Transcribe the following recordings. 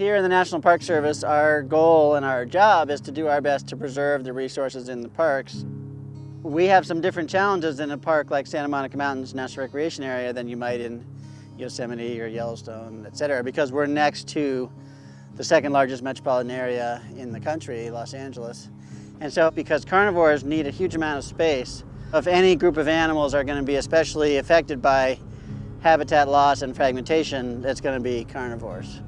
Here in the National Park Service, our goal and our job is to do our best to preserve the resources in the parks. We have some different challenges in a park like Santa Monica Mountains National Recreation Area than you might in Yosemite or Yellowstone, etc., because we're next to the second largest metropolitan area in the country, Los Angeles. And so because carnivores need a huge amount of space, if any group of animals are going to be especially affected by habitat loss and fragmentation, it's going to be carnivores.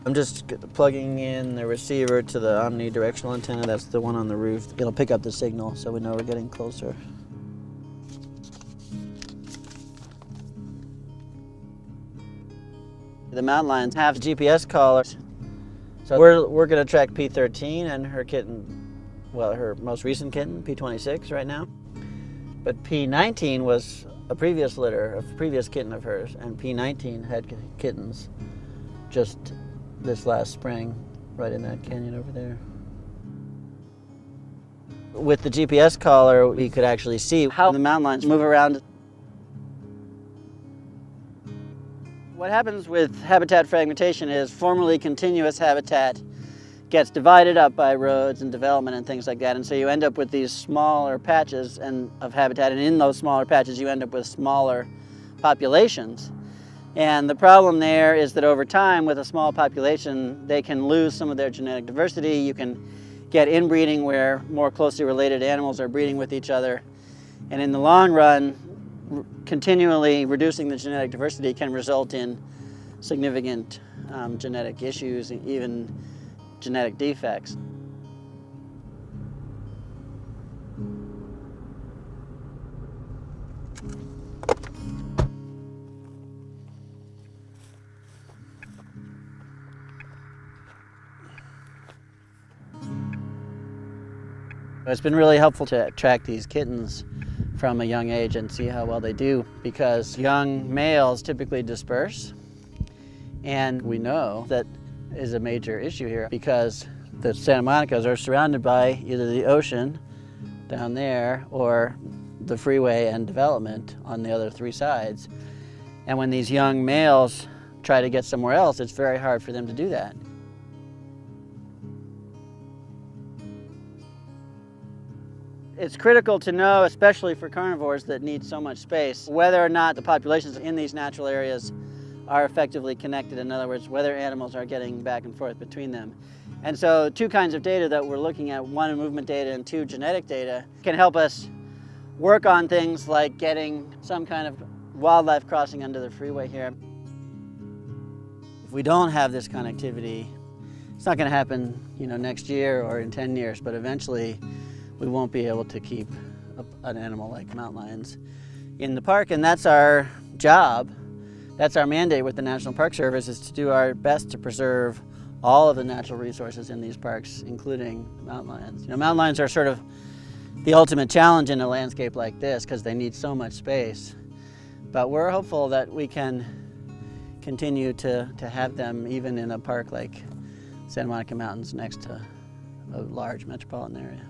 I'm just plugging in the receiver to the omnidirectional antenna. That's the one on the roof. It'll pick up the signal so we know we're getting closer. The mountain lions have GPS collars. So we're going to track P13 and her kitten, well, her most recent kitten, P26 right now. But P19 was a previous litter, a previous kitten of hers, and P19 had kittens just this last spring, right in that canyon over there. With the GPS collar, we could actually see how the mountain lions move around. What happens with habitat fragmentation is formerly continuous habitat gets divided up by roads and development and things like that, and so you end up with these smaller patches of habitat, and in those smaller patches you end up with smaller populations. And the problem there is that over time, with a small population, they can lose some of their genetic diversity. You can get inbreeding where more closely related animals are breeding with each other. And in the long run, continually reducing the genetic diversity can result in significant genetic issues and even genetic defects. It's been really helpful to track these kittens from a young age and see how well they do, because young males typically disperse, and we know that is a major issue here because the Santa Monicas are surrounded by either the ocean down there or the freeway and development on the other three sides. And when these young males try to get somewhere else, it's very hard for them to do that. It's critical to know, especially for carnivores that need so much space, whether or not the populations in these natural areas are effectively connected. In other words, whether animals are getting back and forth between them. And so two kinds of data that we're looking at, one movement data and two genetic data, can help us work on things like getting some kind of wildlife crossing under the freeway here. If we don't have this connectivity, it's not going to happen, next year or in 10 years, but eventually we won't be able to keep an animal like mountain lions in the park, and that's our job. That's our mandate with the National Park Service, is to do our best to preserve all of the natural resources in these parks, including mountain lions. Mountain lions are sort of the ultimate challenge in a landscape like this because they need so much space. But we're hopeful that we can continue to have them even in a park like Santa Monica Mountains next to a large metropolitan area.